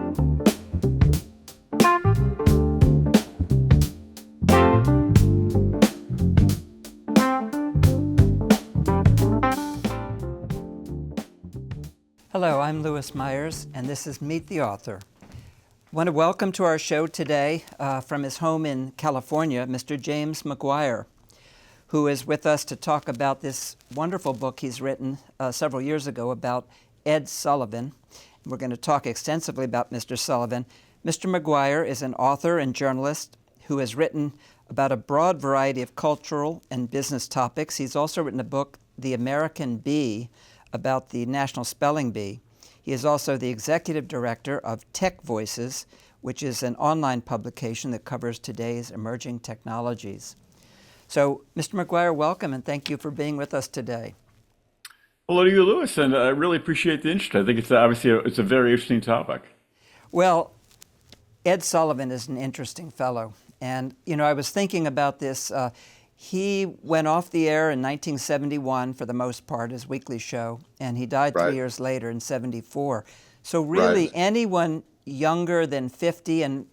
Hello, I'm Louis Meyers, and this is Meet the Author. I want to welcome to our show today, from his home in California, Mr. James Maguire, who is with us to talk about this wonderful book he's written several years ago about Ed Sullivan. We're going to talk extensively about Mr. Sullivan. Mr. Maguire is an author and journalist who has written about a broad variety of cultural and business topics. He's also written a book, The American Bee, about the National Spelling Bee. He is also the executive director of Tech Voices, which is an online publication that covers today's emerging technologies. So, Mr. Maguire, welcome, and thank you for being with us today. Hello to you, Louis, and I really appreciate the interest. I think it's obviously it's a very interesting topic. Well, Ed Sullivan is an interesting fellow, and I was thinking about this. He went off the air in 1971 for the most part, his weekly show, and he died 3 years later in 74. So really anyone younger than 50 and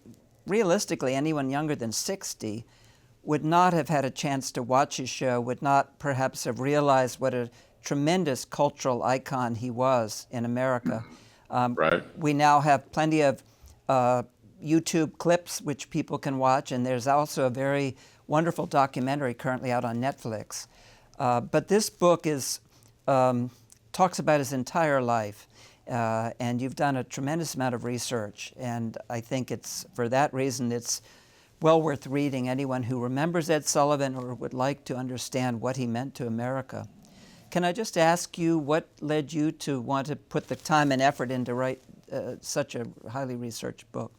realistically anyone younger than 60 would not have had a chance to watch his show, would not perhaps have realized what a tremendous cultural icon he was in America. We now have plenty of YouTube clips which people can watch, and there's also a very wonderful documentary currently out on Netflix. But this book talks about his entire life, and you've done a tremendous amount of research, and I think for that reason it's well worth reading. Anyone who remembers Ed Sullivan or would like to understand what he meant to America. Can I just ask you, what led you to want to put the time and effort in to write such a highly researched book?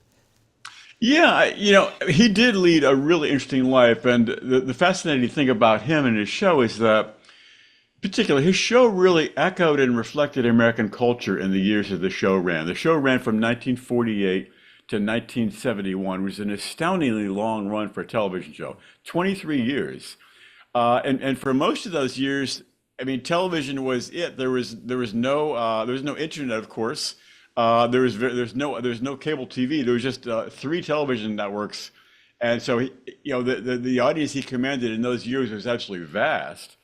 Yeah, he did lead a really interesting life, and the fascinating thing about him and his show is that, particularly, his show really echoed and reflected American culture in the years that the show ran. The show ran from 1948 to 1971, which is an astoundingly long run for a television show, 23 years. And for most of those years, I mean, television was it. There was no internet, of course. There's no cable TV. There was just 3 television networks, and so the audience he commanded in those years was absolutely vast.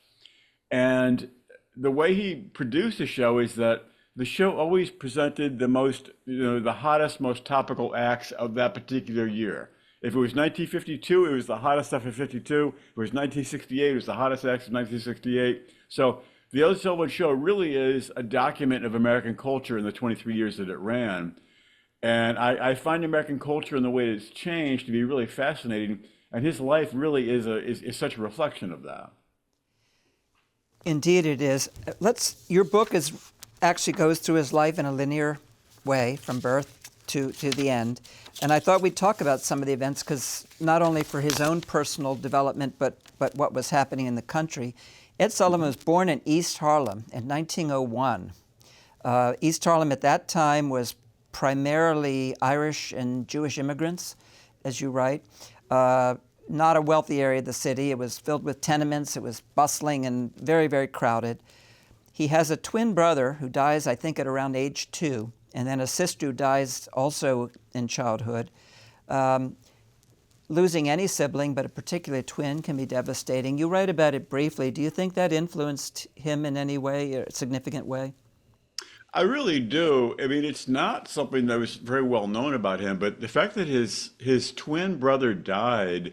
And the way he produced the show is that the show always presented the hottest, most topical acts of that particular year. If it was 1952, it was the hottest stuff of 52. If it was 1968, it was the hottest acts of 1968. So the Ed Sullivan Show really is a document of American culture in the 23 years that it ran. And I find American culture and the way it's changed to be really fascinating. And his life really is such a reflection of that. Indeed it is. Your book actually goes through his life in a linear way from birth to the end. And I thought we'd talk about some of the events, because not only for his own personal development, but what was happening in the country. Ed Sullivan was born in East Harlem in 1901. East Harlem at that time was primarily Irish and Jewish immigrants, as you write. Not a wealthy area of the city. It was filled with tenements. It was bustling and very, very crowded. He has a twin brother who dies, I think, at around age 2, and then a sister who dies also in childhood. Losing any sibling, but particularly a twin, can be devastating. You write about it briefly. Do you think that influenced him in any way, a significant way? I really do. I mean, it's not something that was very well known about him, but the fact that his twin brother died,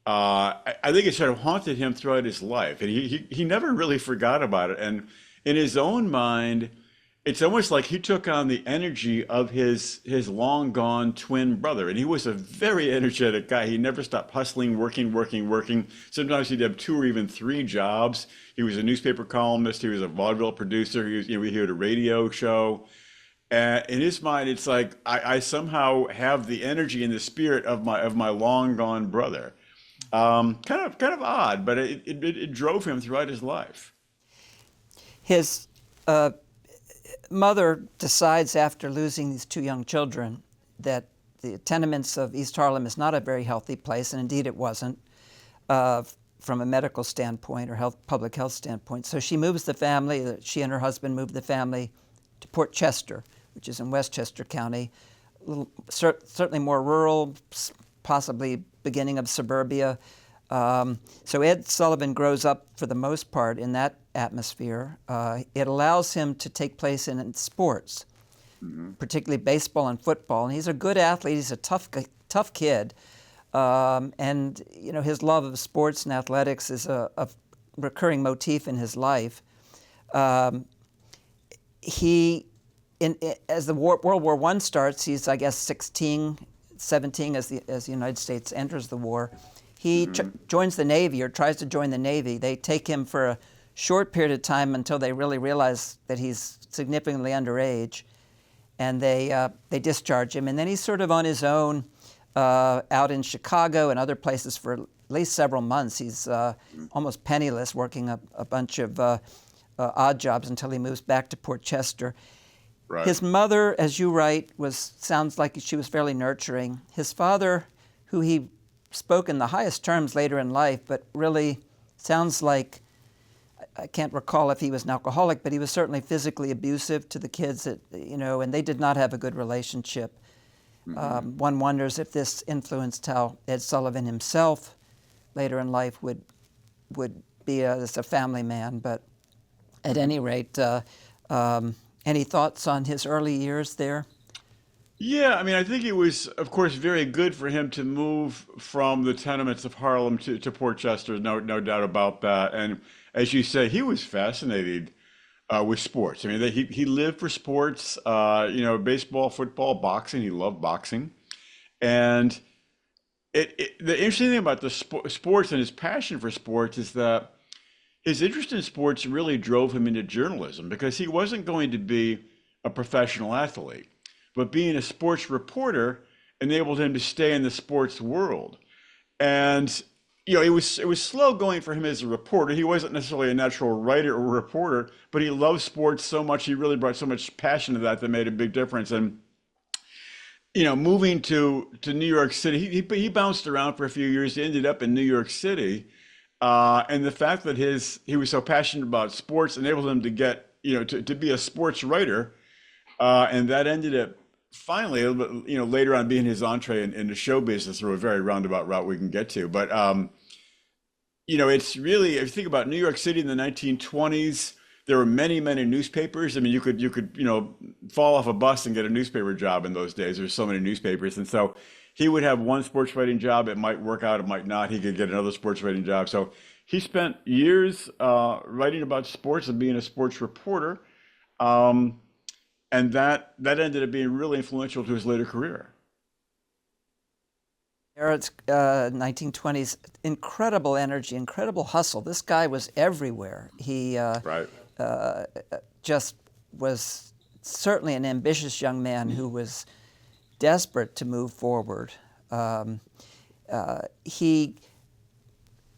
I think it sort of haunted him throughout his life, and he never really forgot about it. And in his own mind, it's almost like he took on the energy of his long gone twin brother. And he was a very energetic guy. He never stopped hustling, working. Sometimes he'd have 2 or even 3 jobs. He was a newspaper columnist. He was a vaudeville producer. He had a radio show. And in his mind, it's like, I somehow have the energy and the spirit of my long gone brother. Kind of odd, but it drove him throughout his life. His mother decides, after losing these 2 young children, that the tenements of East Harlem is not a very healthy place, and indeed it wasn't, from a medical standpoint or public health standpoint. So she moves the family, she and her husband moved the family to Port Chester, which is in Westchester County, certainly more rural, possibly beginning of suburbia. So Ed Sullivan grows up, for the most part, in that atmosphere. It allows him to take place in sports, particularly baseball and football. And he's a good athlete. He's a tough kid. And his love of sports and athletics is a recurring motif in his life. As the World War I starts, he's, I guess, 16, 17 as the United States enters the war. He joins the Navy, or tries to join the Navy. They take him for a short period of time until they really realize that he's significantly underage, and they discharge him. And then he's sort of on his own out in Chicago and other places for at least several months. He's almost penniless, working a bunch of odd jobs until he moves back to Port Chester. Right. His mother, as you write, sounds like she was fairly nurturing. His father, who he spoke in the highest terms later in life, but really sounds like, I can't recall if he was an alcoholic, but he was certainly physically abusive to the kids, and they did not have a good relationship. One wonders if this influenced how Ed Sullivan himself later in life would be as a family man. But at any rate, any thoughts on his early years there? Yeah, I mean, I think it was, of course, very good for him to move from the tenements of Harlem to Port Chester, no doubt about that. And as you say, he was fascinated with sports. I mean, he lived for sports, baseball, football, boxing. He loved boxing. And the interesting thing about the sports and his passion for sports is that his interest in sports really drove him into journalism, because he wasn't going to be a professional athlete. But being a sports reporter enabled him to stay in the sports world. And it was slow going for him as a reporter. He wasn't necessarily a natural writer or reporter, but he loved sports so much. He really brought so much passion to that made a big difference. And moving to New York City, he bounced around for a few years. He ended up in New York City, and the fact that he was so passionate about sports enabled him to get to be a sports writer, and that ended up finally, later on being his entree in the show business through a very roundabout route we can get to. But, it's really, if you think about New York City in the 1920s, there were many, many newspapers. I mean, you could fall off a bus and get a newspaper job in those days. There's so many newspapers. And so he would have one sports writing job. It might work out, it might not. He could get another sports writing job. So he spent years writing about sports and being a sports reporter. And that ended up being really influential to his later career. It's 1920s, incredible energy, incredible hustle. This guy was everywhere. He Right. just was certainly an ambitious young man who was desperate to move forward. He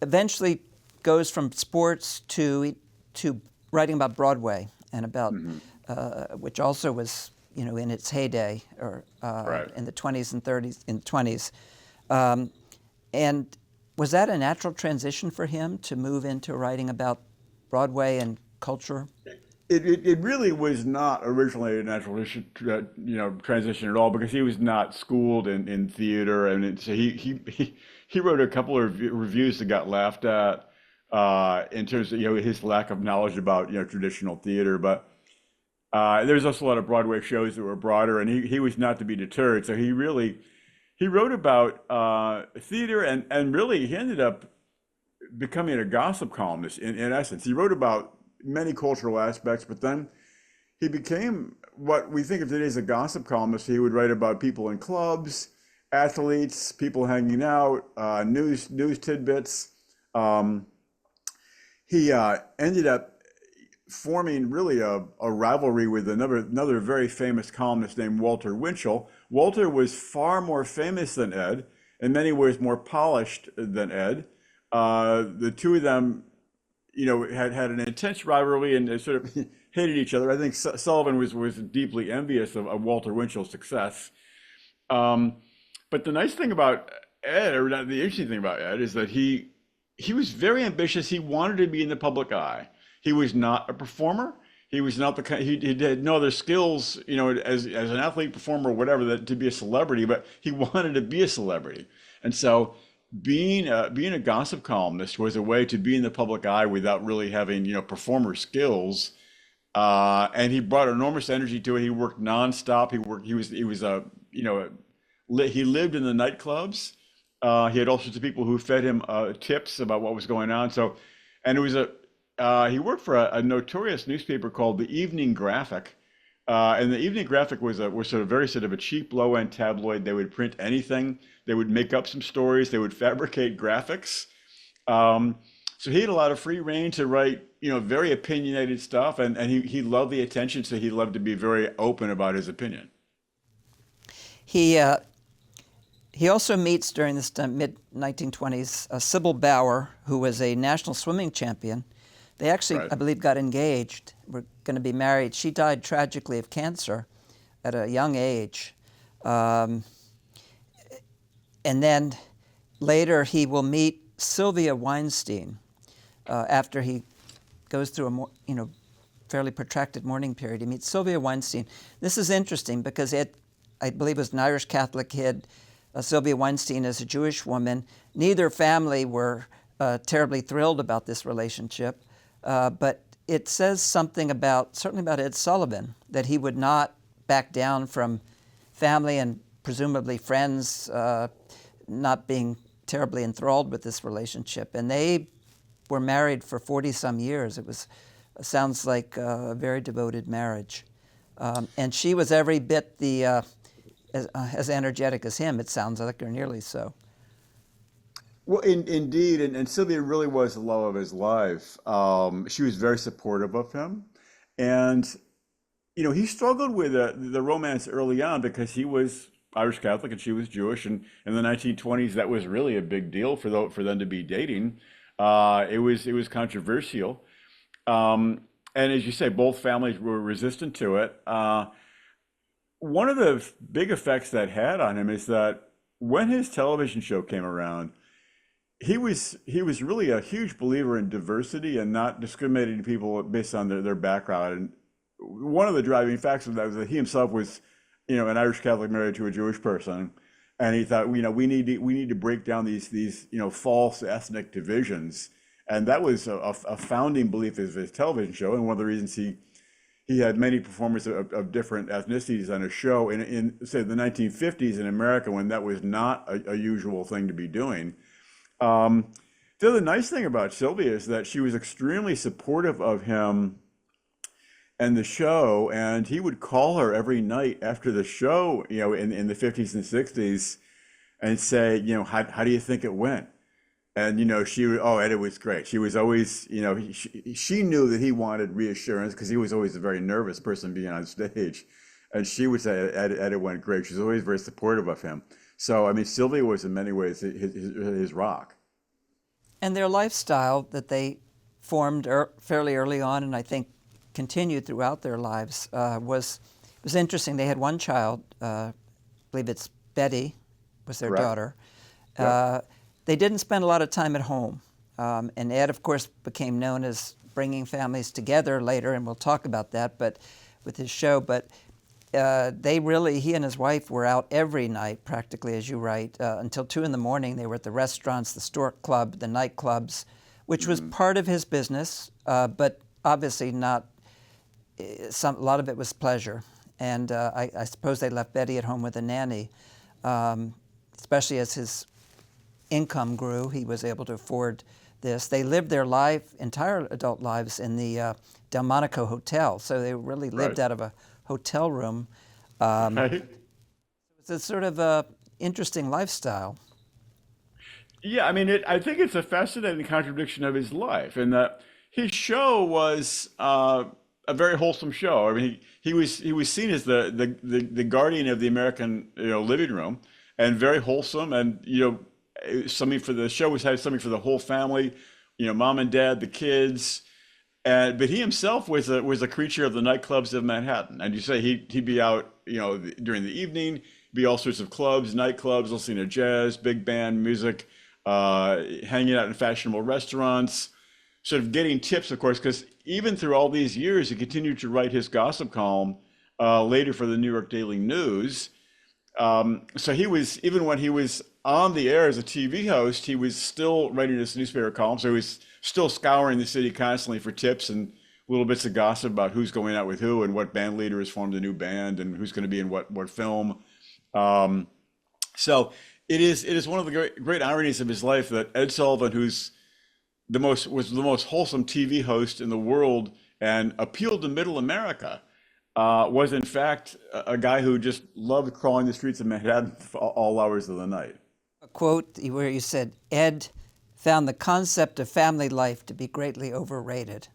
eventually goes from sports to writing about Broadway and about which also was in its heyday, or Right. in the 20s and 30s, in the 20s. And was that a natural transition for him to move into writing about Broadway and culture? It really was not originally a natural transition at all, because he was not schooled in theater, and so he wrote a couple of reviews that got laughed at in terms of his lack of knowledge about traditional theater. But there's also a lot of Broadway shows that were broader, and he was not to be deterred. So he wrote about theater, and really he ended up becoming a gossip columnist in essence. He wrote about many cultural aspects, but then he became what we think of today as a gossip columnist. He would write about people in clubs, athletes, people hanging out, news tidbits. He ended up forming really a rivalry with another very famous columnist named Walter Winchell. Walter was far more famous than Ed, in many ways more polished than Ed. The two of them, had an intense rivalry and they sort of hated each other. I think Sullivan was deeply envious of Walter Winchell's success. But the nice thing about Ed, or the interesting thing about Ed, is that he was very ambitious. He wanted to be in the public eye. He was not a performer. He was not the kind, he had no other skills, as an athlete, performer, or whatever, that to be a celebrity, but he wanted to be a celebrity. And so being a gossip columnist was a way to be in the public eye without really having, performer skills. And he brought enormous energy to it. He worked nonstop. He was he lived in the nightclubs. He had all sorts of people who fed him tips about what was going on. So, and it was he worked for a notorious newspaper called the Evening Graphic. And the Evening Graphic was sort of a cheap low end tabloid. They would print anything. They would make up some stories. They would fabricate graphics. So he had a lot of free reign to write, very opinionated stuff, and he loved the attention, so he loved to be very open about his opinion. He he also meets during this mid 1920s Sybil Bauer, who was a national swimming champion. They actually, Right. I believe, got engaged. Were going to be married. She died tragically of cancer at a young age. And then later he will meet Sylvia Weinstein after he goes through a fairly protracted mourning period. He meets Sylvia Weinstein. This is interesting because I believe, was an Irish Catholic kid. Sylvia Weinstein is a Jewish woman. Neither family were terribly thrilled about this relationship, but it says something certainly about Ed Sullivan, that he would not back down from family and presumably friends not being terribly enthralled with this relationship. And they were married for 40-some years. Sounds like a very devoted marriage. And she was every bit as energetic as him, it sounds like, or nearly so. Well, indeed, and Sylvia really was the love of his life. She was very supportive of him, and he struggled with the romance early on because he was Irish Catholic and she was Jewish, and in the 1920s that was really a big deal for them to be dating. It was controversial, and as you say, both families were resistant to it. One of the big effects that had on him is that when his television show came around, he was really a huge believer in diversity and not discriminating people based on their background. And one of the driving factors of that was that he himself was, an Irish Catholic married to a Jewish person, and he thought, we need to break down these false ethnic divisions, and that was a founding belief of his television show, and one of the reasons he had many performers of different ethnicities on his show in say the 1950s in America, when that was not a usual thing to be doing. The other nice thing about Sylvia is that she was extremely supportive of him and the show, and he would call her every night after the show, in the 50s and 60s, and say, how do you think it went? And she would, oh, Ed, it was great. She was always, she knew that he wanted reassurance because he was always a very nervous person being on stage, and she would say, Ed, it went great. She was always very supportive of him. So I mean, Sylvia was in many ways his rock. And their lifestyle that they formed fairly early on, and I think continued throughout their lives, was interesting. They had one child, I believe it's Betty, was their Correct. daughter. Yep. They didn't spend a lot of time at home. And Ed, of course, became known as bringing families together later, and we'll talk about that, but with his show. But he and his wife were out every night, practically, as you write, until 2 in the morning. They were at the restaurants, the Stork Club, the nightclubs, which was part of his business, but obviously not. A lot of it was pleasure. And I suppose they left Betty at home with a nanny, especially as his income grew. He was able to afford this. They lived their entire adult lives in the Delmonico Hotel, so they really lived Right. out of a hotel room. Right? It's a sort of a interesting lifestyle. Yeah, I mean, I think it's a fascinating contradiction of his life, in that his show was a very wholesome show. I mean, he was seen as the guardian of the American living room, and very wholesome, and something for the show had something for the whole family, mom and dad, the kids. But he himself was a creature of the nightclubs of Manhattan. And you say he'd be out, during the evening, be all sorts of clubs, nightclubs, listening to jazz, big band music, hanging out in fashionable restaurants. sort of getting tips, of course, because even through all these years, he continued to write his gossip column later for the New York Daily News. So he was, even when he was on the air as a TV host, he was still writing his newspaper column. So he was still scouring the city constantly for tips and little bits of gossip about who's going out with who and what band leader has formed a new band and who's going to be in what film. Um, so it is one of the great ironies of his life that Ed Sullivan, who's was the most wholesome TV host in the world and appealed to middle America, was in fact a guy who just loved crawling the streets of Manhattan for all hours of the night. A quote where you said, Ed found the concept of family life to be greatly overrated.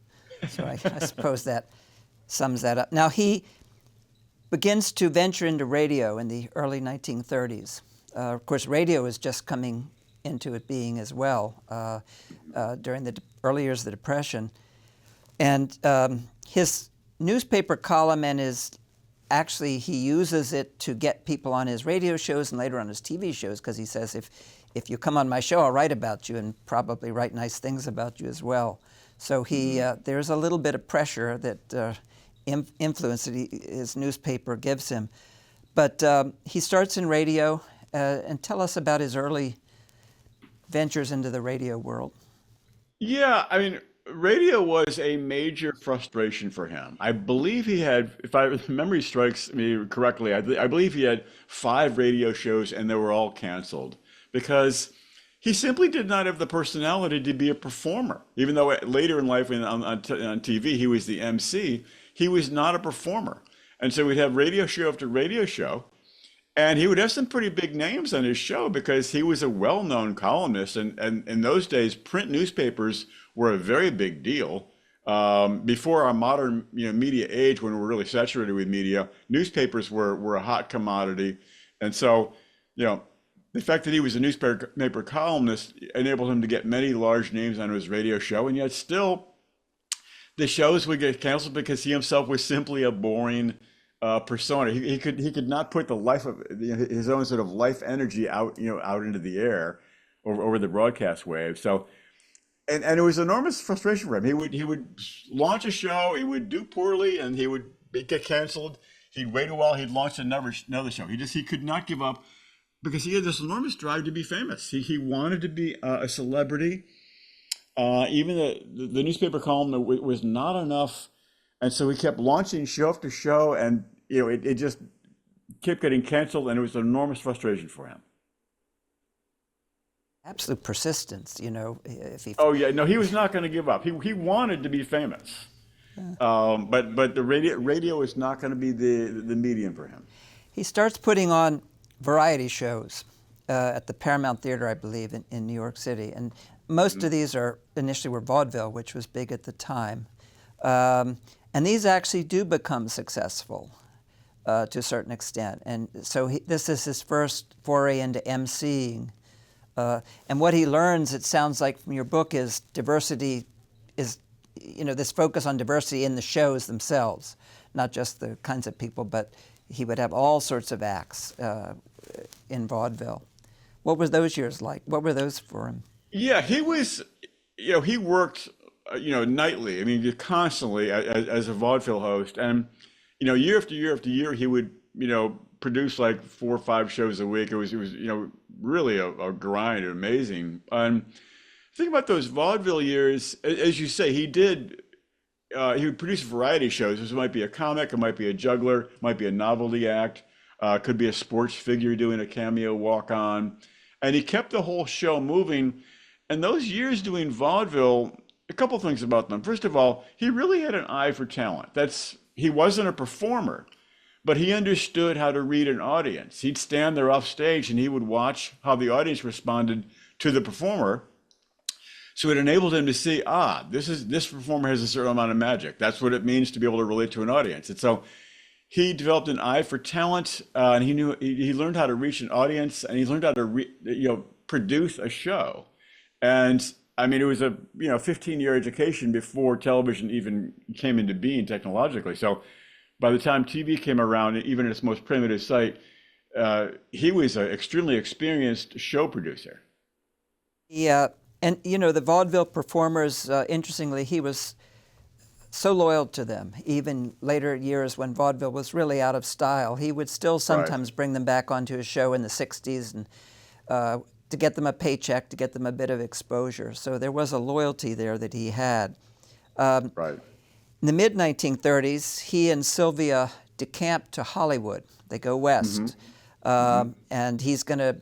So I suppose that sums that up. Now, he begins to venture into radio in the early 1930s. Of course, radio is just coming into it being as well during the early years of the Depression. And his newspaper column and he uses it to get people on his radio shows and later on his TV shows, because he says, if you come on my show, I'll write about you and probably write nice things about you as well. So there's a little bit of pressure that influence that his newspaper gives him. But he starts in radio, and tell us about his early ventures into the radio world. Yeah, I mean, radio was a major frustration for him. I believe he had, if memory strikes me correctly, I believe he had 5 radio shows and they were all canceled because he simply did not have the personality to be a performer. Even though later in life on TV he was the MC, he was not a performer. And so we'd have radio show after radio show. And he would have some pretty big names on his show because he was a well-known columnist. And in those days, print newspapers were a very big deal. Before our modern media age, when we're really saturated with media, newspapers were a hot commodity. And so, the fact that he was a newspaper columnist enabled him to get many large names on his radio show. And yet still, the shows would get canceled because he himself was simply a boring persona. He could not put the life of his own sort of life energy out into the air over the broadcast wave. So, and it was enormous frustration for him. He would launch a show, he would do poorly, and he would get canceled. He'd wait a while, he'd launch another show. He could not give up because he had this enormous drive to be famous. He wanted to be a celebrity. Even the newspaper column was not enough. And so he kept launching show after show, and it just kept getting canceled, and it was an enormous frustration for him. Absolute persistence, if he... Oh yeah, no, he was not going to give up. He wanted to be famous, but the radio is not going to be the medium for him. He starts putting on variety shows at the Paramount Theater, I believe, in New York City, and most of these initially were vaudeville, which was big at the time. And these actually do become successful to a certain extent. And so this is his first foray into emceeing. And what he learns, it sounds like from your book, is diversity is, this focus on diversity in the shows themselves, not just the kinds of people, but he would have all sorts of acts in vaudeville. What were those years like? What were those for him? Yeah, he was, he worked nightly. I mean, constantly as a vaudeville host, and year after year after year, he would produce like 4 or 5 shows a week. It was really a grind, amazing. And think about those vaudeville years. As you say, he would produce variety shows. This might be a comic, it might be a juggler, it might be a novelty act, could be a sports figure doing a cameo walk on, and he kept the whole show moving. And those years doing vaudeville, a couple things about them. First of all, he really had an eye for talent. He wasn't a performer, but he understood how to read an audience. He'd stand there off stage and he would watch how the audience responded to the performer. So it enabled him to see, this performer has a certain amount of magic. That's what it means to be able to relate to an audience. And so he developed an eye for talent, and he learned how to reach an audience, and he learned how to produce a show. And I mean, it was a 15-year education before television even came into being technologically. So by the time TV came around, even at its most primitive site, he was an extremely experienced show producer. He And, you know, the vaudeville performers, interestingly, he was so loyal to them. Even later years when vaudeville was really out of style, he would still Right. sometimes bring them back onto his show in the 60s and to get them a paycheck, to get them a bit of exposure. So there was a loyalty there that he had. Right. In the mid-1930s, he and Sylvia decamp to Hollywood. They go west. And he's going to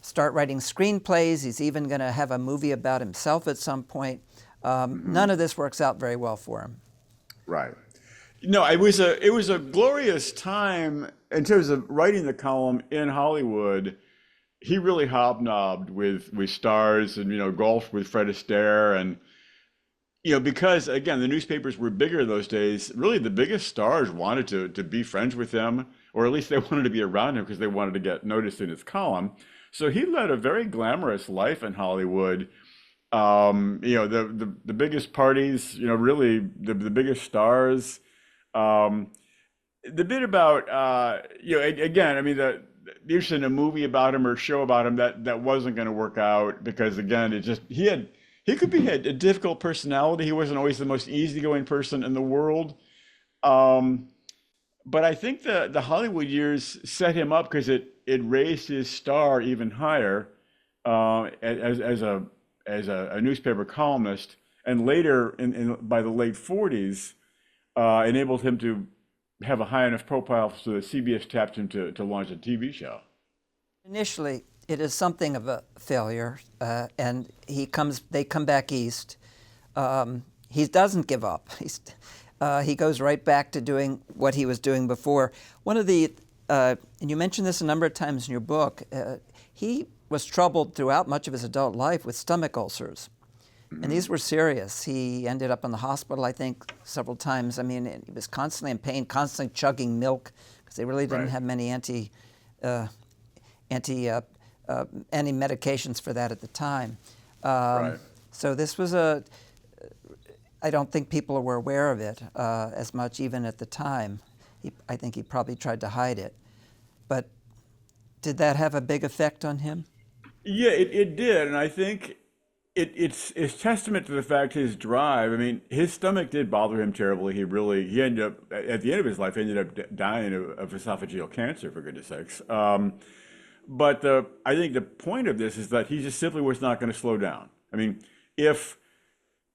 start writing screenplays. He's even going to have a movie about himself at some point. None of this works out very well for him. Right. No, it was a glorious time in terms of writing the column in Hollywood. He really hobnobbed with stars and golfed with Fred Astaire and because again the newspapers were bigger those days. Really, the biggest stars wanted to be friends with him, or at least they wanted to be around him because they wanted to get noticed in his column. So he led a very glamorous life in Hollywood. The biggest parties, really the biggest stars. The bit about, again, I mean, the interest in a movie about him or a show about him that wasn't going to work out because again, he could be a difficult personality. He wasn't always the most easygoing person in the world. But I think the Hollywood years set him up because it raised his star even higher as a newspaper columnist, and later by the late 40s, enabled him to have a high enough profile so that CBS tapped him to launch a TV show. Initially, it is something of a failure, and they come back east. He doesn't give up. He goes right back to doing what he was doing before. One of the, and you mentioned this a number of times in your book, he was troubled throughout much of his adult life with stomach ulcers. And these were serious. He ended up in the hospital, I think, several times. I mean, he was constantly in pain, constantly chugging milk, because they really didn't have many any medications for that at the time. So this was I don't think people were aware of it as much even at the time. I think he probably tried to hide it. But did that have a big effect on him? Yeah, it did, and I think it's testament to the fact his drive. I mean, his stomach did bother him terribly. He ended up at the end of his life ended up dying of esophageal cancer, for goodness sakes. But I think the point of this is that he just simply was not going to slow down. I mean, if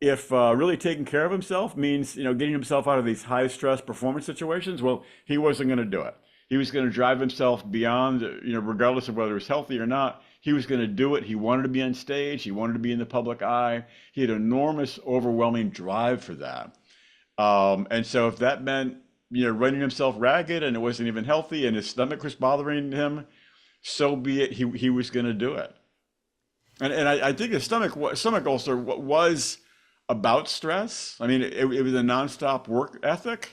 really taking care of himself means getting himself out of these high stress performance situations, well, he wasn't going to do it. He was going to drive himself beyond, regardless of whether it was healthy or not. He was going to do it. He wanted to be on stage. He wanted to be in the public eye. He had enormous, overwhelming drive for that. And so if that meant, running himself ragged and it wasn't even healthy and his stomach was bothering him, so be it. He was going to do it. And I think the stomach ulcer was about stress. I mean, it was a nonstop work ethic.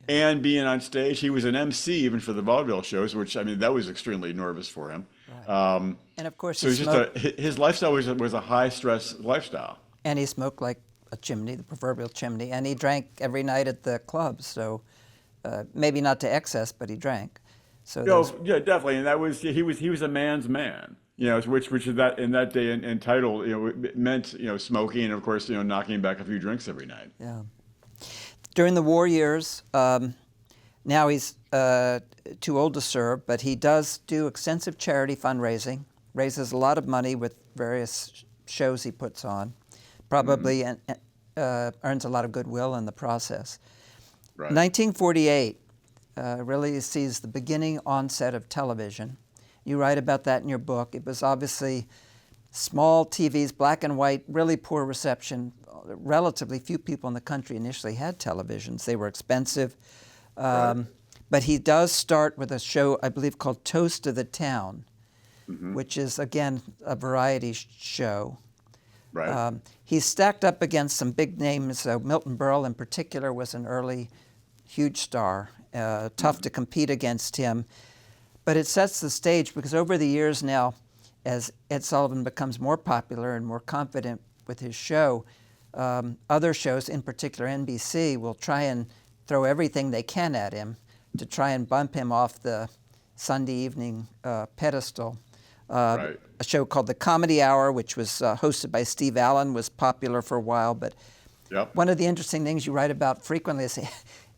And being on stage, he was an MC even for the vaudeville shows, which, I mean, that was extremely nervous for him. Right. And of course, so his lifestyle was a high stress lifestyle. And he smoked like a chimney, the proverbial chimney, and he drank every night at the clubs. So maybe not to excess, but he drank. So yeah, definitely. And that was he was a man's man. Which is that in that day entitled, it meant smoking and of course knocking back a few drinks every night. Yeah. During the war years, now he's too old to serve, but he does do extensive charity fundraising, raises a lot of money with various shows he puts on, probably earns a lot of goodwill in the process. Right. 1948 really sees the beginning onset of television. You write about that in your book. It was obviously small TVs, black and white, really poor reception. Relatively few people in the country initially had televisions. They were expensive. But he does start with a show, I believe, called Toast of the Town, which is, again, a variety show. Right. He's stacked up against some big names. Milton Berle, in particular, was an early huge star. Tough to compete against him. But it sets the stage because over the years now, as Ed Sullivan becomes more popular and more confident with his show, other shows, in particular NBC, will try and throw everything they can at him to try and bump him off the Sunday evening pedestal. Right. A show called The Comedy Hour, which was hosted by Steve Allen, was popular for a while. But Yep. one of the interesting things you write about frequently is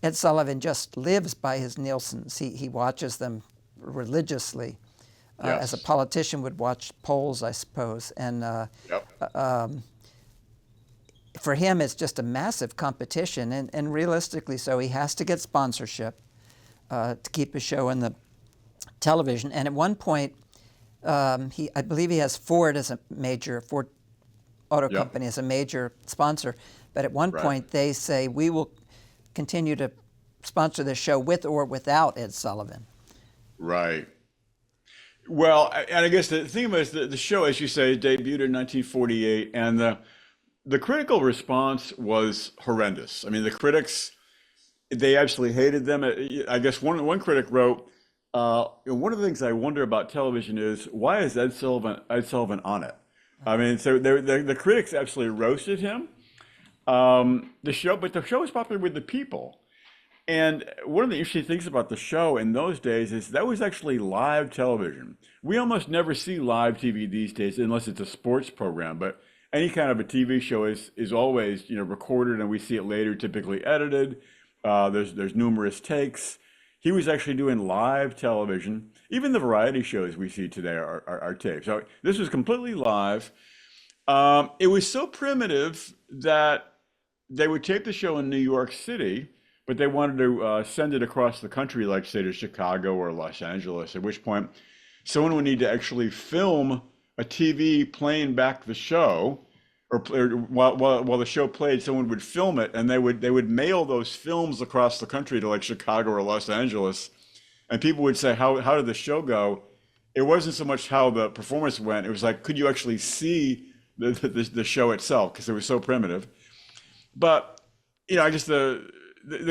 Ed Sullivan just lives by his Nielsen's. He watches them religiously, as a Yes. politician would watch polls, I suppose. And Yep. for him, it's just a massive competition, and realistically so. He has to get sponsorship to keep his show in the television. And at one point, I believe he has Ford Auto Yep. Company as a major sponsor. But at one Right. point, they say, we will continue to sponsor the show with or without Ed Sullivan. Right. Well, and I guess the thing is the show, as you say, debuted in 1948, and the critical response was horrendous. I mean, the critics, they absolutely hated them. I guess one critic wrote, one of the things I wonder about television is why is Ed Sullivan on it? I mean, so the critics absolutely roasted him. But the show was popular with the people. And one of the interesting things about the show in those days is that was actually live television. We almost never see live TV these days unless it's a sports program, but any kind of a TV show is always, recorded, and we see it later, typically edited. There's numerous takes. He was actually doing live television. Even the variety shows we see today are taped. So this was completely live. It was so primitive that they would tape the show in New York City, but they wanted to send it across the country, like say to Chicago or Los Angeles, at which point someone would need to actually film a TV playing back the show, or while the show played, someone would film it, and they would mail those films across the country to like Chicago or Los Angeles, and people would say, how did the show go? It wasn't so much how the performance went, it was like, could you actually see the show itself, because it was so primitive. But I guess the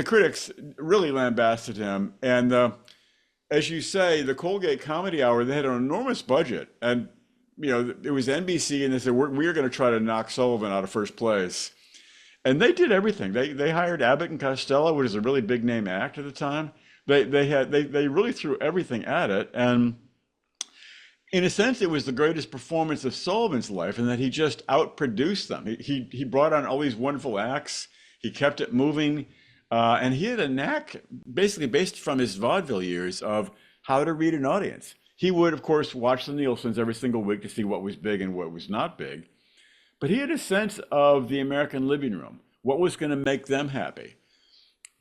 critics really lambasted him, and as you say, the Colgate Comedy Hour, they had an enormous budget, and it was NBC, and they said we're going to try to knock Sullivan out of first place, and they did everything. They hired Abbott and Costello, which is a really big name act at the time. They really threw everything at it, and in a sense, it was the greatest performance of Sullivan's life, in that he just outproduced them. He brought on all these wonderful acts. He kept it moving. And he had a knack, basically based from his vaudeville years, of how to read an audience. He would, of course, watch the Nielsen's every single week to see what was big and what was not big. But he had a sense of the American living room, what was going to make them happy.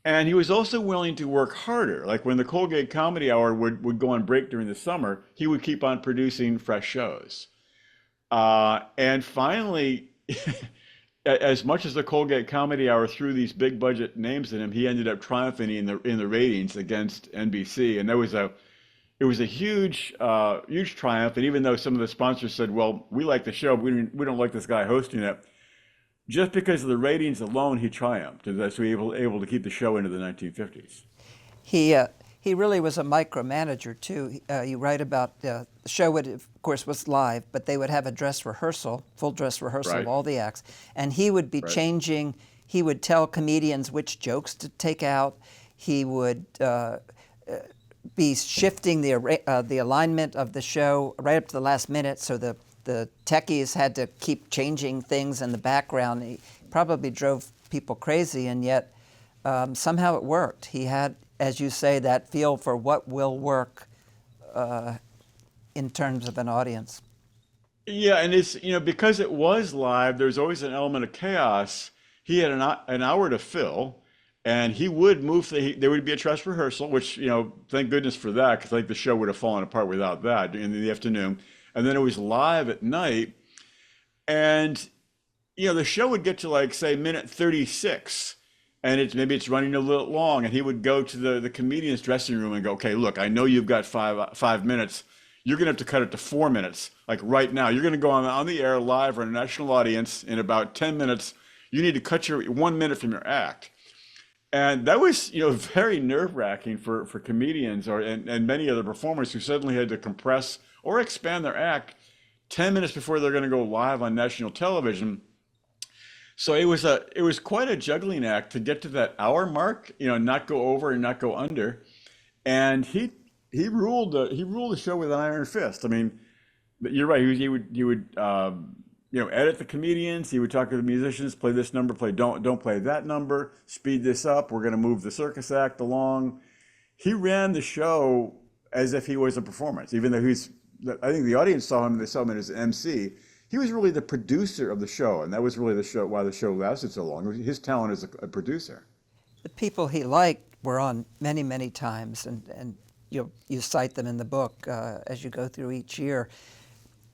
And he was also willing to work harder. Like when the Colgate Comedy Hour would go on break during the summer, he would keep on producing fresh shows. And finally, as much as the Colgate Comedy Hour threw these big budget names at him, he ended up triumphing in the ratings against NBC, and it was a huge triumph. And even though some of the sponsors said, "Well, we like the show, but we don't like this guy hosting it," just because of the ratings alone, he triumphed, and so he was able to keep the show into the 1950s. He really was a micromanager too. You write about the show of course, was live, but they would have a full dress rehearsal Right. of all the acts, and he would be Right. changing. He would tell comedians which jokes to take out. He would be shifting the alignment of the show right up to the last minute, so the techies had to keep changing things in the background. He probably drove people crazy, and yet somehow it worked. He had, as you say, that feel for what will work in terms of an audience. Yeah, and it's because it was live, there's always an element of chaos. He had an hour to fill, and he would move. There would be a dress rehearsal, which thank goodness for that, because I think the show would have fallen apart without that in the afternoon. And then it was live at night, and the show would get to like say minute 36, and maybe it's running a little long, and he would go to the comedian's dressing room and go, "Okay, look, I know you've got five minutes. You're gonna have to cut it to 4 minutes, like right now. You're gonna go on the air live for a national audience in about 10 minutes. You need to cut your 1 minute from your act." And that was, very nerve-wracking for comedians and many other performers who suddenly had to compress or expand their act 10 minutes before they're going to go live on national television. So it was quite a juggling act to get to that hour mark, not go over and not go under. And he ruled the show with an iron fist. I mean, But you're right. He would edit the comedians. He would talk to the musicians. Play this number. Don't play that number. Speed this up. We're going to move the circus act along. He ran the show as if he was a performance, even though I think the audience saw him. They saw him as an MC. He was really the producer of the show, and that was really the show why the show lasted so long. His talent as a producer. The people he liked were on many, many times, and you cite them in the book as you go through each year.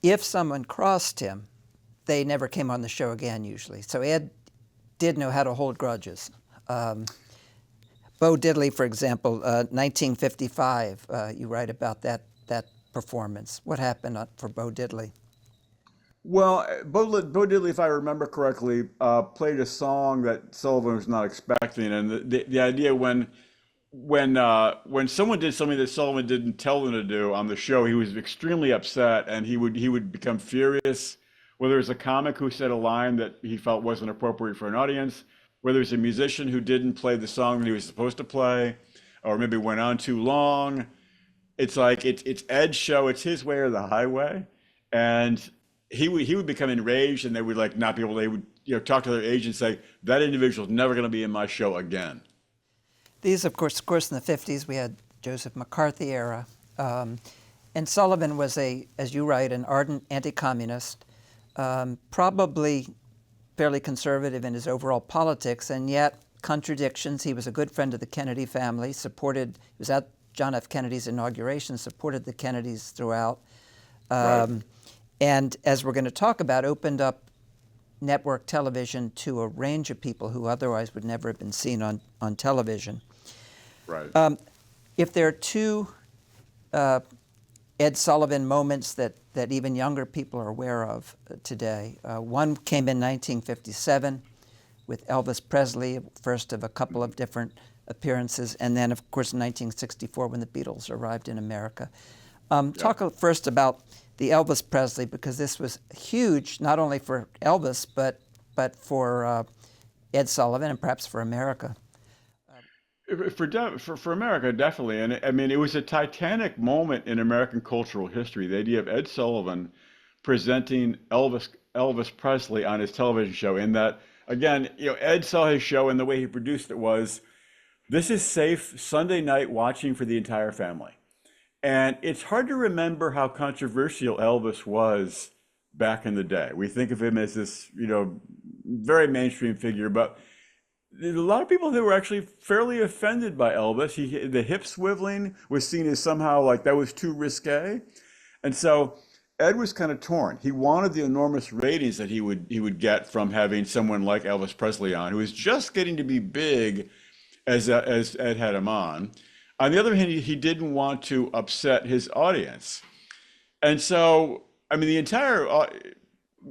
If someone crossed him, they never came on the show again, usually. So Ed did know how to hold grudges. Bo Diddley, for example, 1955, you write about that performance. What happened for Bo Diddley? Well, Bo Diddley, if I remember correctly, played a song that Sullivan was not expecting, and the idea when someone did something that Sullivan didn't tell them to do on the show, he was extremely upset, and he would become furious. Whether it was a comic who said a line that he felt wasn't appropriate for an audience, whether it's a musician who didn't play the song that he was supposed to play, or maybe went on too long. It's like it's Ed's show, it's his way or the highway, and he would become enraged, and they would like not be able. They would talk to their agent and say that individual's never going to be in my show again. These, of course, in the 50s, we had Joseph McCarthy era, and Sullivan was as you write, an ardent anti-communist, probably fairly conservative in his overall politics, and yet contradictions. He was a good friend of the Kennedy family, he was at John F. Kennedy's inauguration, supported the Kennedys throughout. Right. And as we're going to talk about, opened up network television to a range of people who otherwise would never have been seen on television. Right. If there are two Ed Sullivan moments that even younger people are aware of today, one came in 1957 with Elvis Presley, first of a couple of different appearances, and then, of course, in 1964 when the Beatles arrived in America. Talk first about the Elvis Presley, because this was huge, not only for Elvis, but for Ed Sullivan and perhaps for America. For America, definitely. And I mean, it was a titanic moment in American cultural history. The idea of Ed Sullivan presenting Elvis Presley on his television show, in that, again, Ed saw his show and the way he produced it was, this is safe Sunday night watching for the entire family. And it's hard to remember how controversial Elvis was back in the day. We think of him as this, very mainstream figure, but there's a lot of people that were actually fairly offended by Elvis. The hip swiveling was seen as somehow like that was too risque. And so Ed was kind of torn. He wanted the enormous ratings that he would get from having someone like Elvis Presley on, who was just getting to be big as Ed had him on. On the other hand, he didn't want to upset his audience. And so, I mean, the entire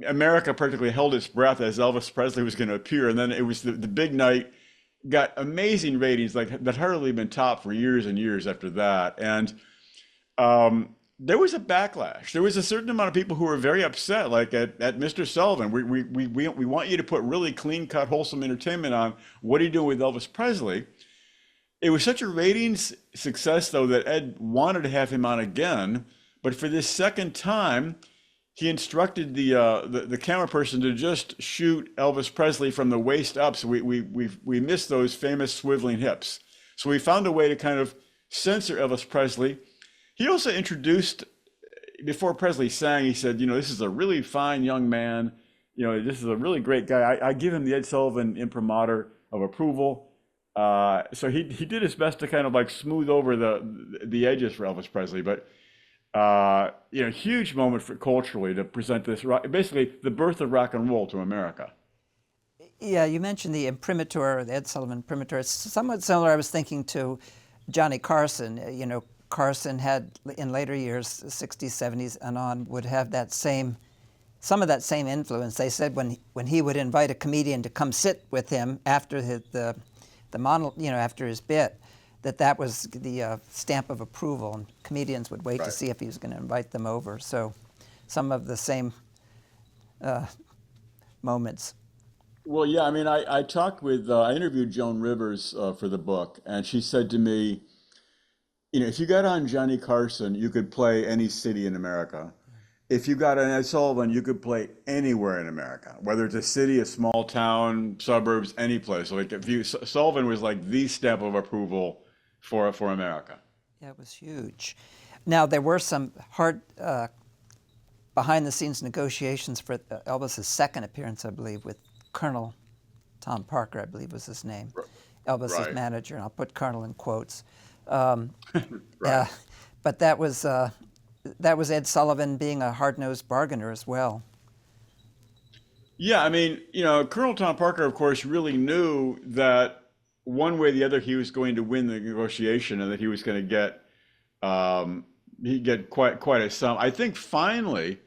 America practically held its breath as Elvis Presley was going to appear. And then it was the big night, got amazing ratings like that hardly been topped for years and years after that. And there was a backlash. There was a certain amount of people who were very upset, like at Mr. Sullivan. We want you to put really clean-cut, wholesome entertainment on. What are you doing with Elvis Presley? It was such a ratings success, though, that Ed wanted to have him on again. But for this second time, he instructed the camera person to just shoot Elvis Presley from the waist up, so we missed those famous swiveling hips. So we found a way to kind of censor Elvis Presley. He also introduced, before Presley sang, he said, this is a really fine young man. This is a really great guy. I give him the Ed Sullivan imprimatur of approval. So he did his best to kind of like smooth over the edges for Elvis Presley, but huge moment culturally to present this, basically the birth of rock and roll to America. Yeah, you mentioned the imprimatur, the Ed Sullivan imprimatur. It's somewhat similar, I was thinking, to Johnny Carson. Carson had, in later years, 60s, 70s and on, would have some of that same influence. They said when he would invite a comedian to come sit with him after after his bit, that was the stamp of approval, and comedians would wait to see if he was going to invite them over. So some of the same moments. Well, yeah, I mean, I interviewed Joan Rivers for the book, and she said to me, if you got on Johnny Carson, you could play any city in America. if you got an Ed Sullivan, you could play anywhere in America, whether it's a city, a small town, suburbs, any place. Like if you Sullivan was like the stamp of approval for America. Yeah, it was huge. Now, there were some hard behind-the-scenes negotiations for Elvis's second appearance, I believe, with Colonel Tom Parker, I believe was his name, Elvis's Right. manager, and I'll put Colonel in quotes. Um, Right. but that was Ed Sullivan being a hard-nosed bargainer as well. Yeah, I mean, Colonel Tom Parker, of course, really knew that one way or the other he was going to win the negotiation and that he was going to get he'd get quite a sum. I think finally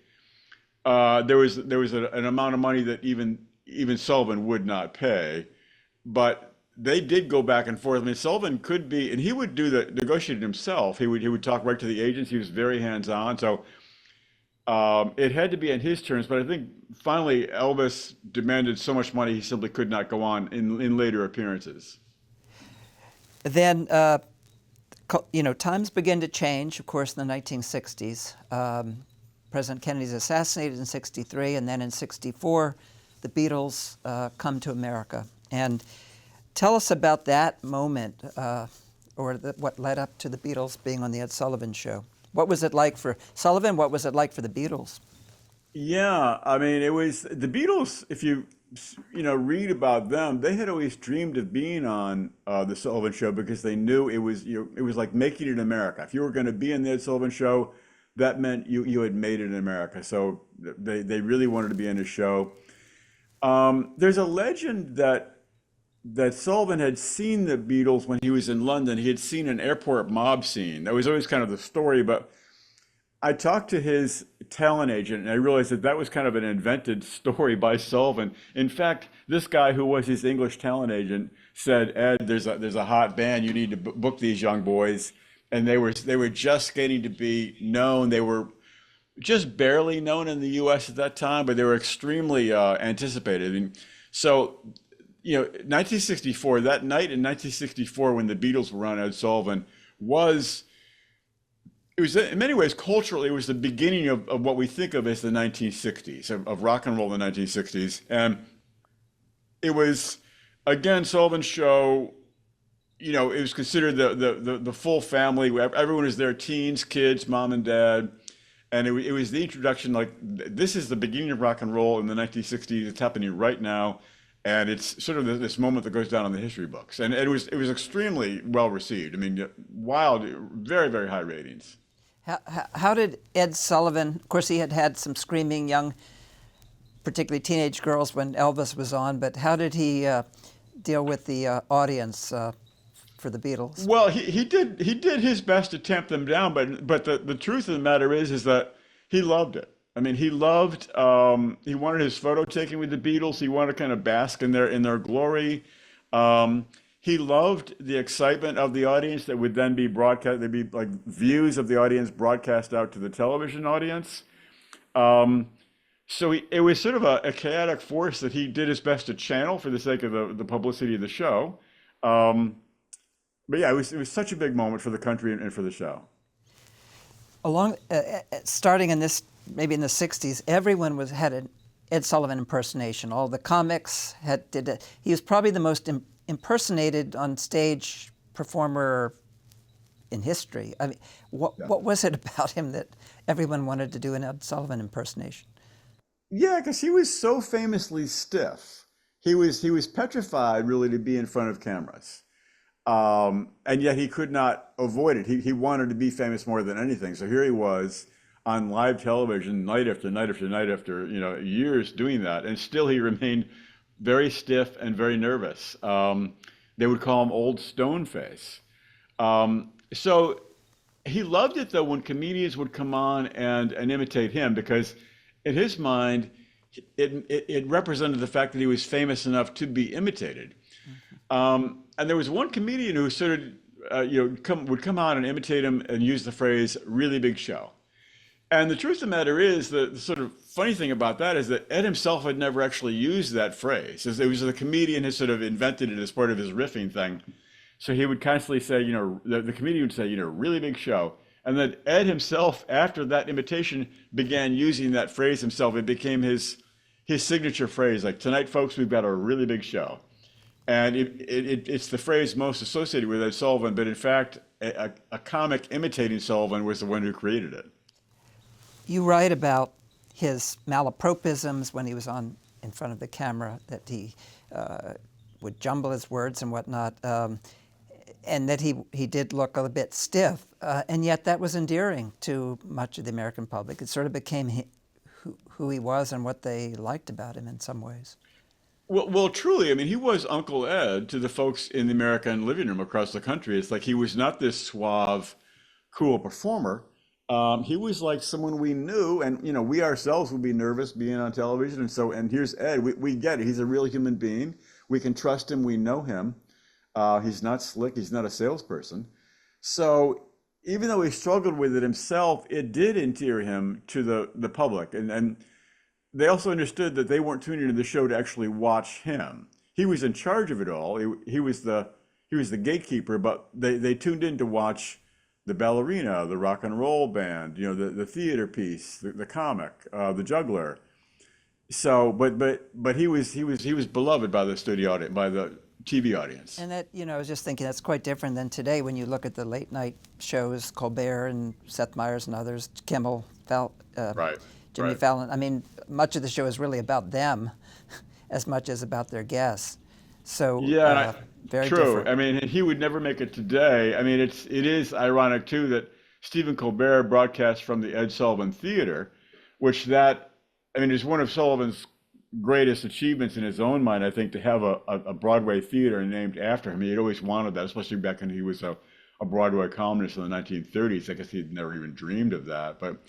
there was an amount of money that even Sullivan would not pay, but they did go back and forth. I mean, Sullivan could be, and he would do the negotiating himself. He would talk right to the agents. He was very hands-on. So it had to be on his terms, but I think finally Elvis demanded so much money he simply could not go on in later appearances. Then, times begin to change, of course, in the 1960s. President Kennedy's assassinated in 63, and then in 64, the Beatles come to America. And tell us about that moment, what led up to the Beatles being on the Ed Sullivan Show. What was it like for Sullivan? What was it like for the Beatles? Yeah, I mean, it was the Beatles. If you read about them, they had always dreamed of being on the Sullivan Show because they knew it was like making it in America. If you were going to be in the Ed Sullivan Show, that meant you had made it in America. So they really wanted to be in his show. There's a legend that Sullivan had seen the Beatles when he was in London. He had seen an airport mob scene. That was always kind of the story, but I talked to his talent agent and I realized that was kind of an invented story by Sullivan. In fact, this guy who was his English talent agent said, "Ed, there's a hot band. You need to book these young boys." And they were just getting to be known. They were just barely known in the U.S. at that time, but they were extremely anticipated. And so, 1964, that night in 1964, when the Beatles were on Ed Sullivan, it was in many ways culturally, it was the beginning of what we think of as the 1960s, of rock and roll in the 1960s. And it was, again, Sullivan's show, it was considered the full family. Everyone was there, teens, kids, mom and dad. And it was the introduction, like, this is the beginning of rock and roll in the 1960s. It's happening right now. And it's sort of this moment that goes down in the history books. And it was extremely well received. I mean, wild, very, very high ratings. How did Ed Sullivan, of course he had had some screaming young, particularly teenage girls when Elvis was on, but how did he deal with the audience for the Beatles? Well, he did his best to tamp them down, but the truth of the matter is that he loved it. I mean, he wanted his photo taken with the Beatles. He wanted to kind of bask in their glory. He loved the excitement of the audience that would then be broadcast. There'd be like views of the audience broadcast out to the television audience. So it was sort of a chaotic force that he did his best to channel for the sake of the publicity of the show. But yeah, it was such a big moment for the country and for the show. Starting in maybe in the 60s, everyone had an Ed Sullivan impersonation. All the comics did it. He was probably the most impersonated on stage performer in history. I mean, what was it about him that everyone wanted to do an Ed Sullivan impersonation? Yeah, because he was so famously stiff. He was petrified really to be in front of cameras. And yet he could not avoid it. He wanted to be famous more than anything. So here he was on live television night after night after night after years doing that, and still he remained very stiff and very nervous. They would call him Old Stone Face. So he loved it though when comedians would come on and imitate him, because in his mind it represented the fact that he was famous enough to be imitated. And there was one comedian who sort of would come out and imitate him and use the phrase "really big show." And the truth of the matter is, the sort of funny thing about that is that Ed himself had never actually used that phrase. It was the comedian who sort of invented it as part of his riffing thing. So he would constantly say, the comedian would say, "really big show." And then Ed himself, after that imitation, began using that phrase himself. It became his signature phrase, like, tonight, folks, we've got a really big show. And it's the phrase most associated with Ed Sullivan, but in fact, a comic imitating Sullivan was the one who created it. You write about his malapropisms when he was in front of the camera, that he would jumble his words and whatnot, and that he did look a bit stiff, and yet that was endearing to much of the American public. It sort of became who he was and what they liked about him in some ways. Well, truly, I mean, he was Uncle Ed to the folks in the American living room across the country. It's like he was not this suave, cool performer. He was like someone we knew, and we ourselves would be nervous being on television. And here's Ed. We get it. He's a real human being. We can trust him. We know him. He's not slick. He's not a salesperson. So even though he struggled with it himself, it did endear him to the public, and they also understood that they weren't tuning into the show to actually watch him. He was in charge of it all. He was the gatekeeper, but they tuned in to watch the ballerina, the rock and roll band, the theater piece, the comic, the juggler. So, but he was beloved by the studio audience, by the TV audience. And that, I was just thinking that's quite different than today when you look at the late night shows, Colbert and Seth Meyers and others, Kimmel, Right. Jimmy Right. Fallon. I mean, much of the show is really about them as much as about their guests. So Yeah, very true. different. I mean, he would never make it today. I mean, it is ironic too that Stephen Colbert broadcast from the Ed Sullivan Theater, is one of Sullivan's greatest achievements in his own mind. I think to have a Broadway theater named after him. He had always wanted that, especially back when he was a Broadway columnist in the 1930s. I guess he'd never even dreamed of that, but.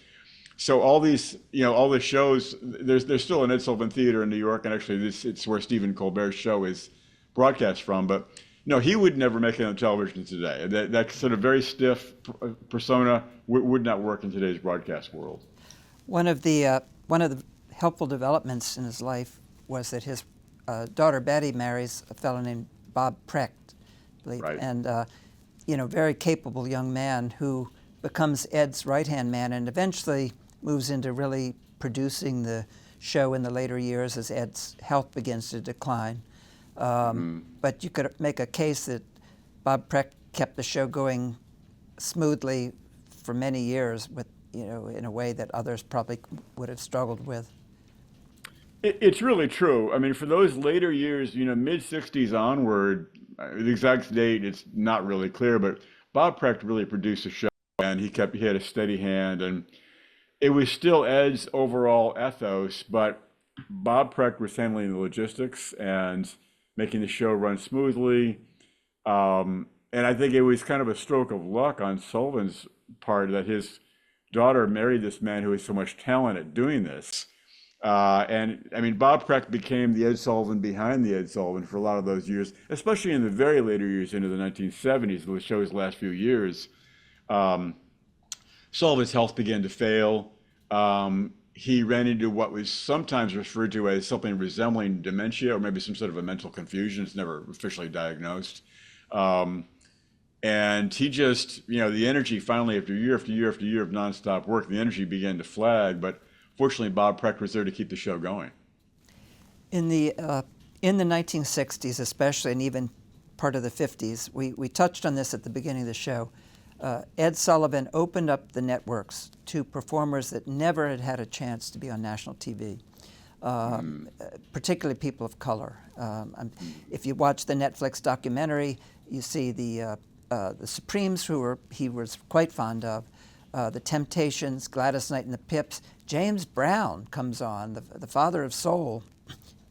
So all these, all the shows, there's still an Ed Sullivan Theater in New York, and actually it's where Stephen Colbert's show is broadcast from. But no, he would never make it on television today. That sort of very stiff persona would not work in today's broadcast world. One of the helpful developments in his life was that his daughter Betty marries a fellow named Bob Precht, I believe, Right. and very capable young man who becomes Ed's right-hand man and eventually moves into really producing the show in the later years as Ed's health begins to decline. But you could make a case that Bob Precht kept the show going smoothly for many years with, in a way that others probably would have struggled with. It's really true. I mean, for those later years, mid 60s onward, the exact date, it's not really clear, but Bob Precht really produced the show, and he had a steady hand, and it was still Ed's overall ethos, but Bob Precht was handling the logistics and making the show run smoothly. And I think it was kind of a stroke of luck on Sullivan's part that his daughter married this man who has so much talent at doing this. And I mean, Bob Precht became the Ed Sullivan behind the Ed Sullivan for a lot of those years, especially in the very later years into the 1970s, the show's last few years. Sullivan's health began to fail. He ran into what was sometimes referred to as something resembling dementia or maybe some sort of a mental confusion. It's never officially diagnosed. And he just, the energy finally, after year after year after year of nonstop work, the energy began to flag. But fortunately, Bob Precht was there to keep the show going. In the 1960s especially, and even part of the 50s, we touched on this at the beginning of the show, Ed Sullivan opened up the networks to performers that never had had a chance to be on national TV, particularly people of color. If you watch the Netflix documentary, you see the Supremes, he was quite fond of, the Temptations, Gladys Knight and the Pips. James Brown comes on, the father of soul,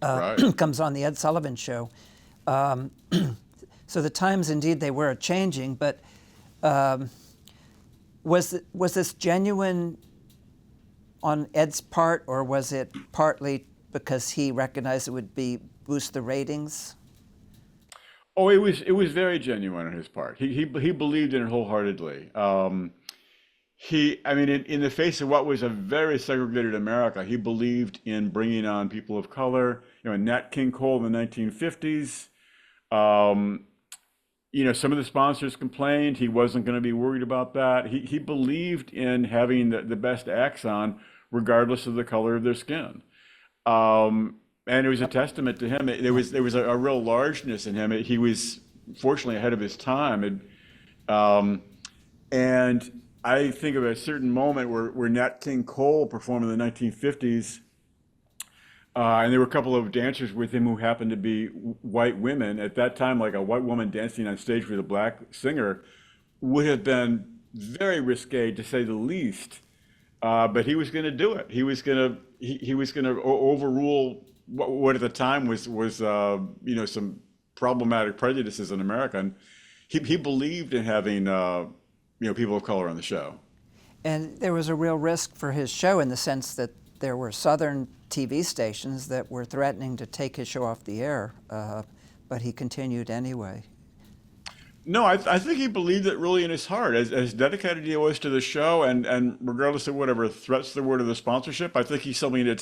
Right. comes on the Ed Sullivan Show. So the times indeed they were changing, but was this genuine on Ed's part, or was it partly because he recognized it would boost the ratings? Oh, it was very genuine on his part. He believed in it wholeheartedly. In the face of what was a very segregated America, he believed in bringing on people of color. Nat King Cole in the 1950s. some of the sponsors complained. He wasn't going to be worried about that. He believed in having the best acts on, regardless of the color of their skin. And it was a testament to him. There was a real largeness in him. He was fortunately ahead of his time, and I think of a certain moment where Nat King Cole performed in the 1950s, and there were a couple of dancers with him who happened to be white women. At that time, like a white woman dancing on stage with a black singer would have been very risque, to say the least. But he was going to do it. He was going to overrule what at the time was some problematic prejudices in America, and he believed in having people of color on the show. And there was a real risk for his show in the sense that there were Southern TV stations that were threatening to take his show off the air, but he continued anyway. No, I think he believed it really in his heart, as dedicated he was to the show, and regardless of whatever threats there were to the sponsorship, I think he's something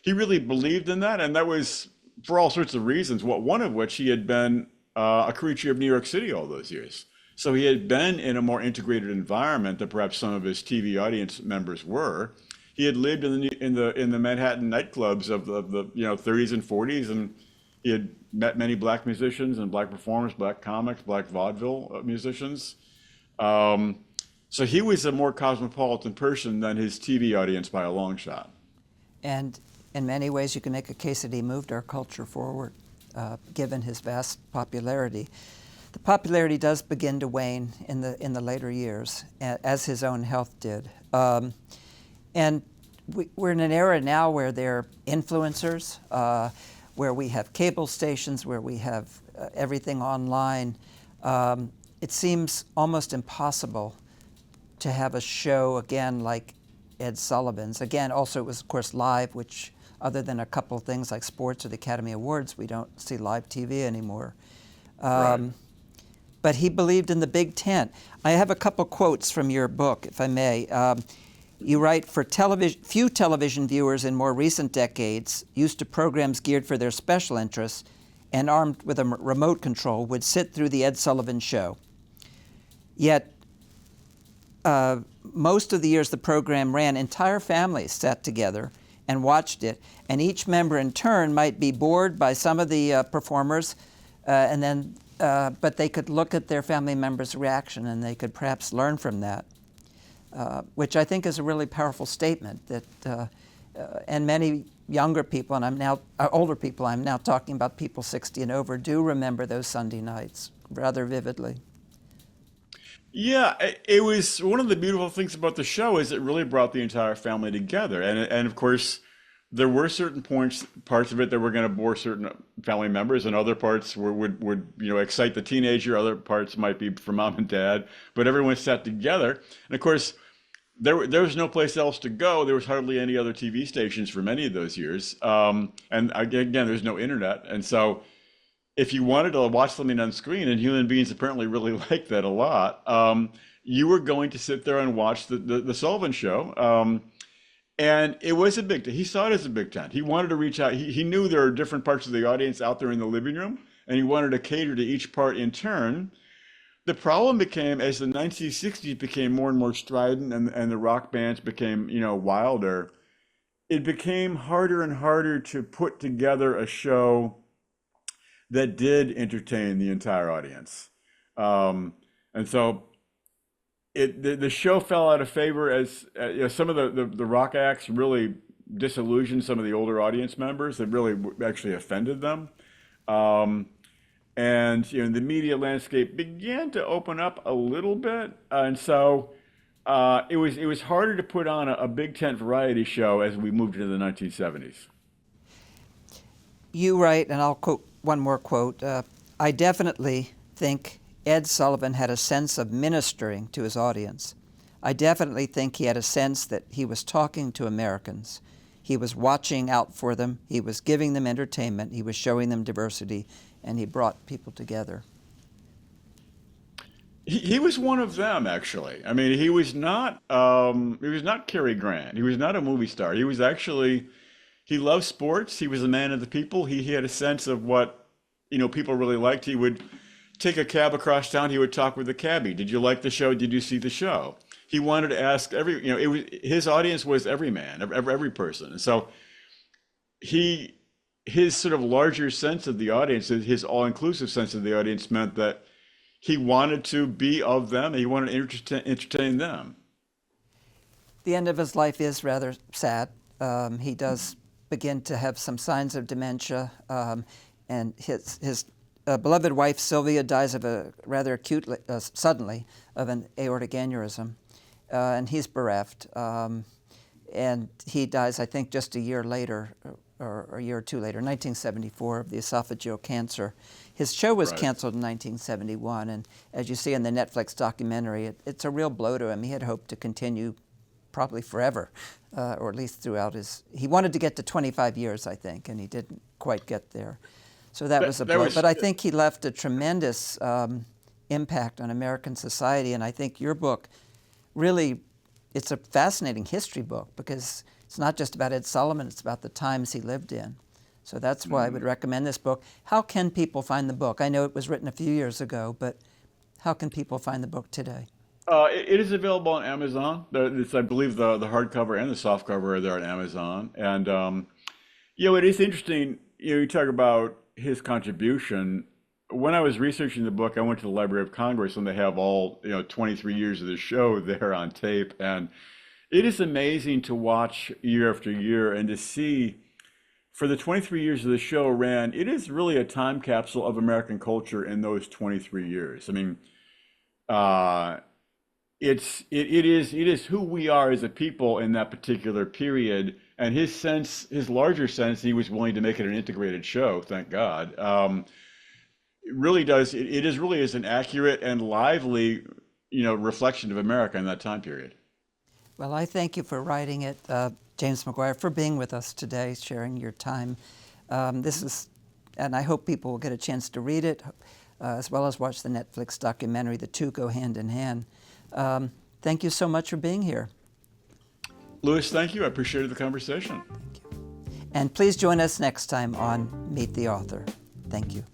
he really believed in that, and that was for all sorts of reasons. One of which, he had been a creature of New York City all those years, so he had been in a more integrated environment than perhaps some of his TV audience members were. He had lived in the Manhattan nightclubs of the 30s and 40s, and he had met many black musicians and black performers, black comics, black vaudeville musicians. So he was a more cosmopolitan person than his TV audience by a long shot. And in many ways, you can make a case that he moved our culture forward, given his vast popularity. The popularity does begin to wane in the later years, as his own health did. And we're in an era now where there are influencers, where we have cable stations, where we have everything online. It seems almost impossible to have a show again like Ed Sullivan's. Again, also it was, of course, live, which other than a couple of things like sports or the Academy Awards, we don't see live TV anymore. Right. But he believed in the big tent. I have a couple quotes from your book, if I may. You write, few television viewers in more recent decades, used to programs geared for their special interests and armed with a remote control, would sit through the Ed Sullivan Show. Yet, most of the years the program ran, entire families sat together and watched it, and each member in turn might be bored by some of the performers, but they could look at their family members' reaction and they could perhaps learn from that. Which I think is a really powerful statement that, and many younger people, and I'm now older people, I'm now talking about people 60 and over, do remember those Sunday nights rather vividly. Yeah, it was one of the beautiful things about the show is it really brought the entire family together, and of course, there were certain parts of it that were going to bore certain family members, and other parts would excite the teenager. Other parts might be for mom and dad, but everyone sat together, and of course, there was no place else to go. There was hardly any other TV stations for many of those years, and again, there's no internet, and so if you wanted to watch something on screen, and human beings apparently really like that a lot, you were going to sit there and watch the Sullivan Show. And it was a big tent. He saw it as a big tent. He wanted to reach out. He knew there are different parts of the audience out there in the living room, and he wanted to cater to each part in turn. The problem became, as the 1960s became more and more strident and the rock bands became, wilder, it became harder and harder to put together a show that did entertain the entire audience. And so the show fell out of favor as some of the rock acts really disillusioned some of the older audience members. That really actually offended them. And the media landscape began to open up a little bit, and so it was harder to put on a big tent variety show as we moved into the 1970s. You write, and I'll quote one more quote, I definitely think Ed Sullivan had a sense of ministering to his audience. I definitely think he had a sense that he was talking to Americans. He was watching out for them. He was giving them entertainment. He was showing them diversity, and he brought people together. He was one of them, actually. I mean, he was not Cary Grant. He was not a movie star. He was actually, he loved sports. He was a man of the people. He had a sense of what people really liked. He would take a cab across town, he would talk with the cabbie. Did you like the show? Did you see the show? He wanted to ask his audience was every man, every person. And so his sort of larger sense of the audience, his all-inclusive sense of the audience meant that he wanted to be of them, and he wanted to entertain them. The end of his life is rather sad. He does begin to have some signs of dementia, and his beloved wife Sylvia dies of a rather acute, suddenly, of an aortic aneurysm, and he's bereft. And he dies, I think, just a year later, or a year or two later, 1974, of the esophageal cancer. His show was Right. canceled in 1971, and as you see in the Netflix documentary, it's a real blow to him. He had hoped to continue probably forever, or at least throughout his... He wanted to get to 25 years, I think, and he didn't quite get there. So that was a blow. But I think he left a tremendous impact on American society, and I think your book really, it's a fascinating history book because it's not just about Ed Sullivan, it's about the times he lived in. So that's why I would recommend this book. How can people find the book? I know it was written a few years ago, but how can people find the book today? It is available on Amazon. It's, I believe the hardcover and the softcover are there on Amazon. And it is interesting. You talk about his contribution. When I was researching the book, I went to the Library of Congress, and they have all 23 years of the show there on tape. And it is amazing to watch year after year and to see, for the 23 years of the show ran, it is really a time capsule of American culture in those 23 years. I mean, it is who we are as a people in that particular period, and his larger sense, he was willing to make it an integrated show. Thank God. It really does. It really is an accurate and lively, reflection of America in that time period. Well, I thank you for writing it, James Maguire, for being with us today, sharing your time. And I hope people will get a chance to read it, as well as watch the Netflix documentary. The two go hand in hand. Thank you so much for being here. Louis, thank you. I appreciated the conversation. And please join us next time on Meet the Author. Thank you.